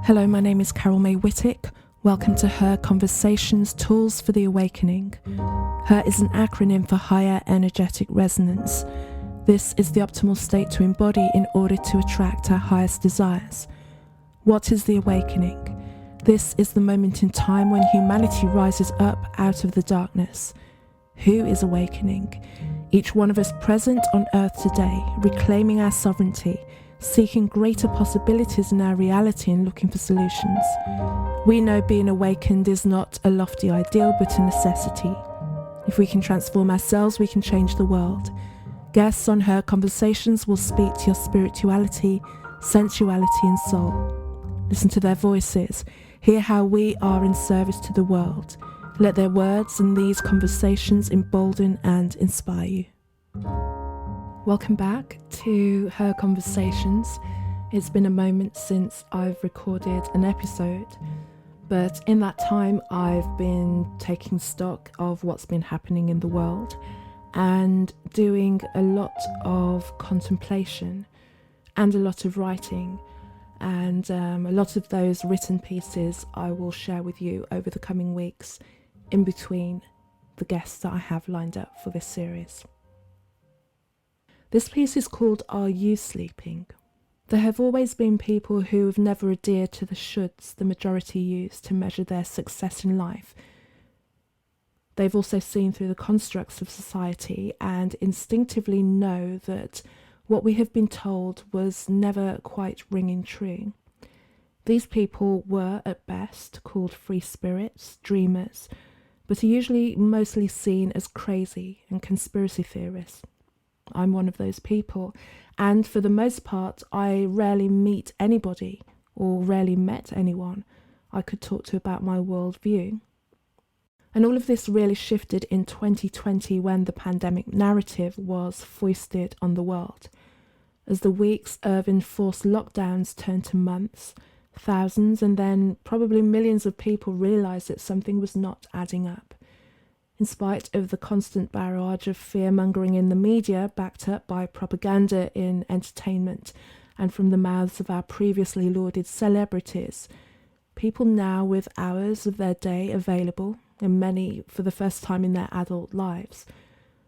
Hello, my name is Mae Whittick. Welcome to Her Conversations, Tools for the Awakening. Her is an acronym for Higher Energetic Resonance. This is the optimal state to embody in order to attract our highest desires. What is the awakening? This is the moment in time when humanity rises up out of the darkness. Who is awakening? Each one of us present on earth today, reclaiming our sovereignty, seeking greater possibilities in our reality and looking for solutions. We know being awakened is not a lofty ideal, but a necessity. If we can transform ourselves, we can change the world. Guests on Her Conversations will speak to your spirituality, sensuality and soul. Listen to their voices, hear how we are in service to the world. Let their words and these conversations embolden and inspire you. Welcome back to Her Conversations. It's been a moment since I've recorded an episode, but in that time I've been taking stock of what's been happening in the world and doing a lot of contemplation and a lot of writing, and a lot of those written pieces I will share with you over the coming weeks in between the guests that I have lined up for this series. This piece is called Are You Sleeping? There have always been people who have never adhered to the shoulds the majority use to measure their success in life. They've also seen through the constructs of society and instinctively know that what we have been told was never quite ringing true. These people were, at best, called free spirits, dreamers, but are usually mostly seen as crazy and conspiracy theorists. I'm one of those people, and for the most part, I rarely meet anybody or rarely met anyone I could talk to about my worldview. And all of this really shifted in 2020 when the pandemic narrative was foisted on the world. As the weeks of enforced lockdowns turned to months, thousands and then probably millions of people realised that something was not adding up. In spite of the constant barrage of fear-mongering in the media, backed up by propaganda in entertainment and from the mouths of our previously lauded celebrities, people now with hours of their day available, and many for the first time in their adult lives,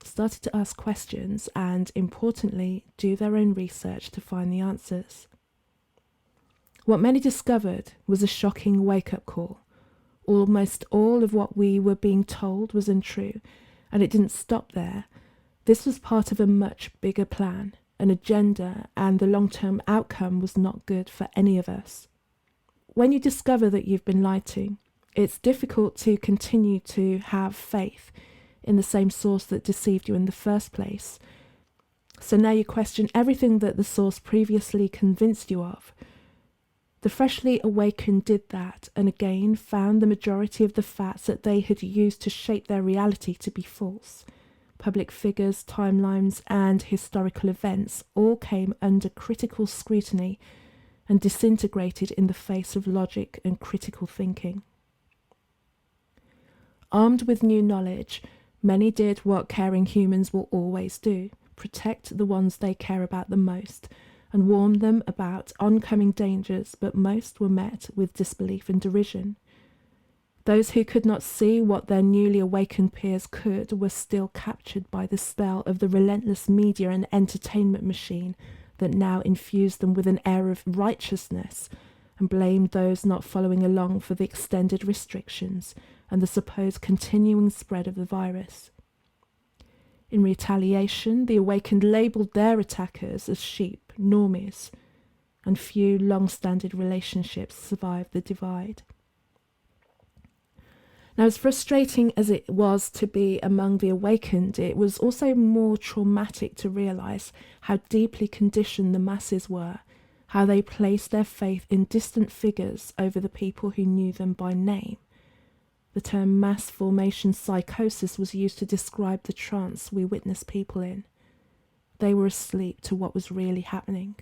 started to ask questions and, importantly, do their own research to find the answers. What many discovered was a shocking wake-up call. Almost all of what we were being told was untrue, and it didn't stop there. This was part of a much bigger plan, an agenda, and the long-term outcome was not good for any of us. When you discover that you've been lied to, it's difficult to continue to have faith in the same source that deceived you in the first place. So now you question everything that the source previously convinced you of. The freshly awakened did that, and again found the majority of the facts that they had used to shape their reality to be false. Public figures, timelines, and historical events all came under critical scrutiny and disintegrated in the face of logic and critical thinking. Armed with new knowledge, many did what caring humans will always do: protect the ones they care about the most, and warn them about oncoming dangers, but most were met with disbelief and derision. Those who could not see what their newly awakened peers could were still captured by the spell of the relentless media and entertainment machine that now infused them with an air of righteousness and blamed those not following along for the extended restrictions and the supposed continuing spread of the virus. In retaliation, the awakened labelled their attackers as sheep, normies, and few long-standing relationships survived the divide. Now, as frustrating as it was to be among the awakened, it was also more traumatic to realise how deeply conditioned the masses were, how they placed their faith in distant figures over the people who knew them by name. The term mass formation psychosis was used to describe the trance we witness people in. They were asleep to what was really happening.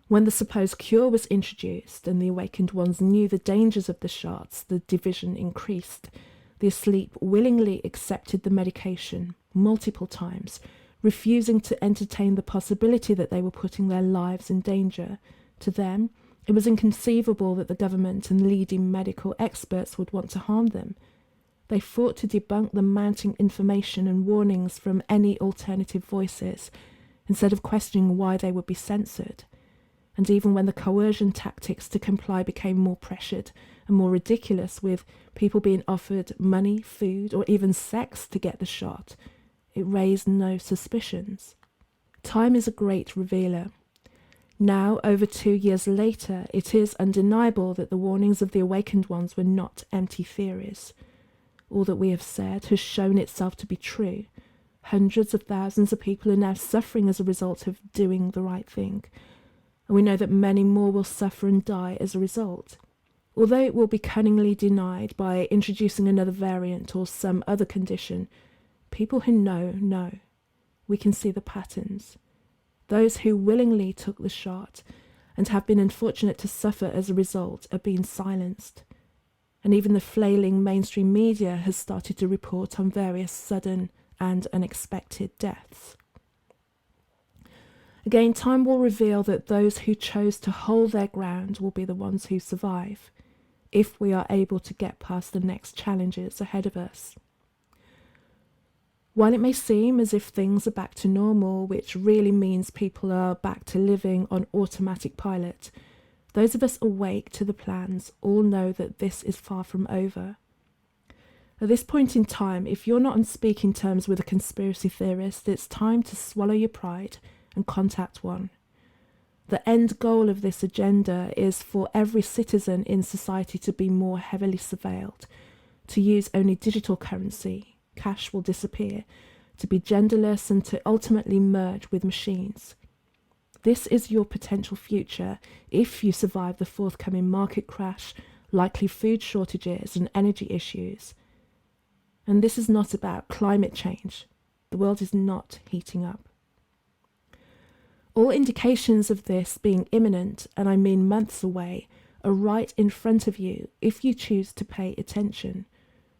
When the supposed cure was introduced and the awakened ones knew the dangers of the shots, the division increased. The asleep willingly accepted the medication multiple times, refusing to entertain the possibility that they were putting their lives in danger. To them, It was inconceivable that the government and leading medical experts would want to harm them. They fought to debunk the mounting information and warnings from any alternative voices, instead of questioning why they would be censored. And even when the coercion tactics to comply became more pressured and more ridiculous, with people being offered money, food, or even sex to get the shot, it raised no suspicions. Time is a great revealer. Now, over 2 years later, it is undeniable that the warnings of the awakened ones were not empty theories. All that we have said has shown itself to be true. Hundreds of thousands of people are now suffering as a result of doing the right thing, and we know that many more will suffer and die as a result. Although it will be cunningly denied by introducing another variant or some other condition, people who know. We can see the patterns. Those who willingly took the shot and have been unfortunate to suffer as a result are being silenced. And even the flailing mainstream media has started to report on various sudden and unexpected deaths. Again, time will reveal that those who chose to hold their ground will be the ones who survive, if we are able to get past the next challenges ahead of us. While it may seem as if things are back to normal, which really means people are back to living on automatic pilot, those of us awake to the plans all know that this is far from over. At this point in time, if you're not on speaking terms with a conspiracy theorist, it's time to swallow your pride and contact one. The end goal of this agenda is for every citizen in society to be more heavily surveilled, to use only digital currency, cash will disappear, to be genderless, and to ultimately merge with machines. This is your potential future if you survive the forthcoming market crash, likely food shortages and energy issues. And this is not about climate change. The world is not heating up. All indications of this being imminent, and I mean months away, are right in front of you if you choose to pay attention.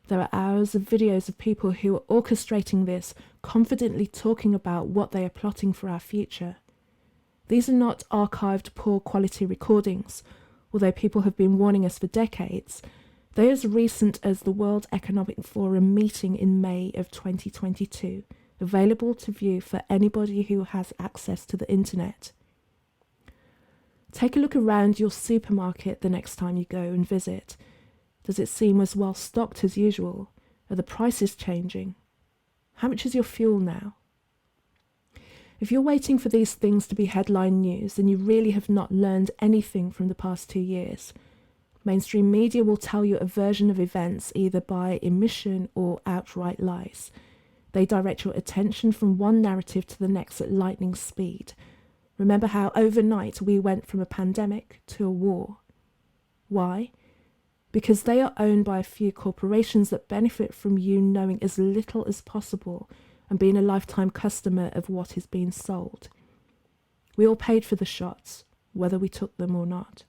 There are hours of videos of people who are orchestrating this, confidently talking about what they are plotting for our future. These are not archived poor quality recordings, although people have been warning us for decades. They are as recent as the World Economic Forum meeting in May of 2022, available to view for anybody who has access to the internet. Take a look around your supermarket the next time you go and visit. Does it seem as well stocked as usual? Are the prices changing? How much is your fuel now? If you're waiting for these things to be headline news, then you really have not learned anything from the past 2 years. Mainstream media will tell you a version of events either by omission or outright lies. They direct your attention from one narrative to the next at lightning speed. Remember how overnight we went from a pandemic to a war. Why? Because they are owned by a few corporations that benefit from you knowing as little as possible and being a lifetime customer of what is being sold. We all paid for the shots, whether we took them or not.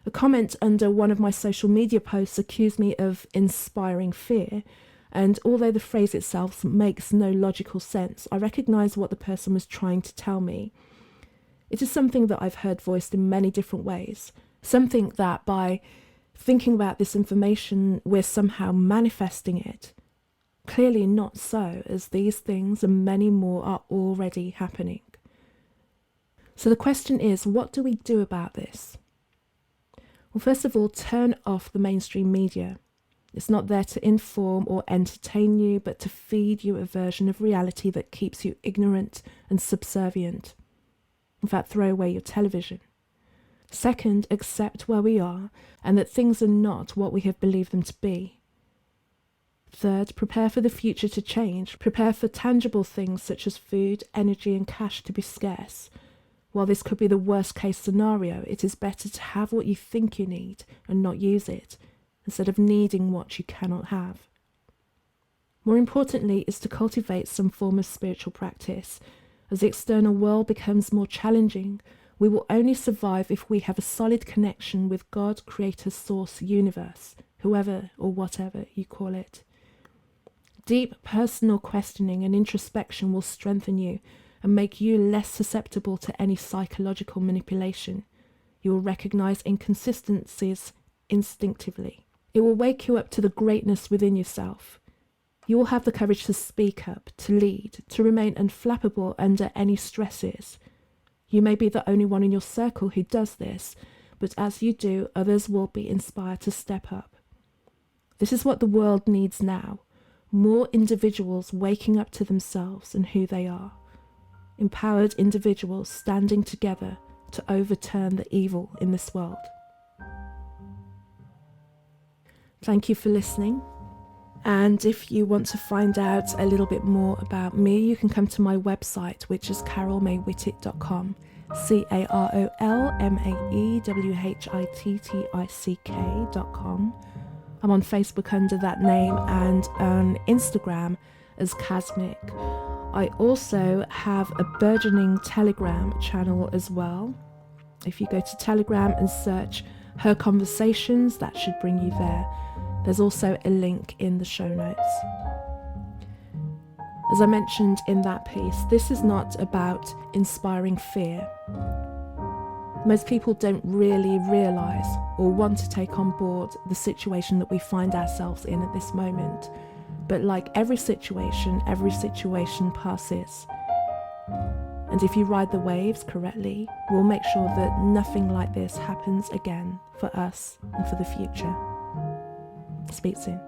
A comment under one of my social media posts accused me of inspiring fear, and although the phrase itself makes no logical sense, I recognise what the person was trying to tell me. It is something that I've heard voiced in many different ways, something that by thinking about this information, we're somehow manifesting it. Clearly not so, as these things and many more are already happening. So the question is, what do we do about this? Well, first of all, turn off the mainstream media. It's not there to inform or entertain you, but to feed you a version of reality that keeps you ignorant and subservient. In fact, throw away your television. Second, accept where we are and that things are not what we have believed them to be. Third, prepare for the future to change. Prepare for tangible things such as food, energy, and cash to be scarce. While this could be the worst case scenario, it is better to have what you think you need and not use it, instead of needing what you cannot have. More importantly is to cultivate some form of spiritual practice. As the external world becomes more challenging, we will only survive if we have a solid connection with God, Creator, Source, Universe, whoever or whatever you call it. Deep personal questioning and introspection will strengthen you and make you less susceptible to any psychological manipulation. You will recognize inconsistencies instinctively. It will wake you up to the greatness within yourself. You will have the courage to speak up, to lead, to remain unflappable under any stresses. You may be the only one in your circle who does this, but as you do, others will be inspired to step up. This is what the world needs now. More individuals waking up to themselves and who they are. Empowered individuals standing together to overturn the evil in this world. Thank you for listening. And if you want to find out a little bit more about me, you can come to my website, which is carolmaewhittick.com. CarolMaewhittick.com. I'm on Facebook under that name and on Instagram as Casmic. I also have a burgeoning Telegram channel as well. If you go to Telegram and search Her Conversations, that should bring you there. There's also a link in the show notes. As I mentioned in that piece, this is not about inspiring fear. Most people don't really realise or want to take on board the situation that we find ourselves in at this moment. But like every situation passes. And if you ride the waves correctly, we'll make sure that nothing like this happens again for us and for the future. Speak soon.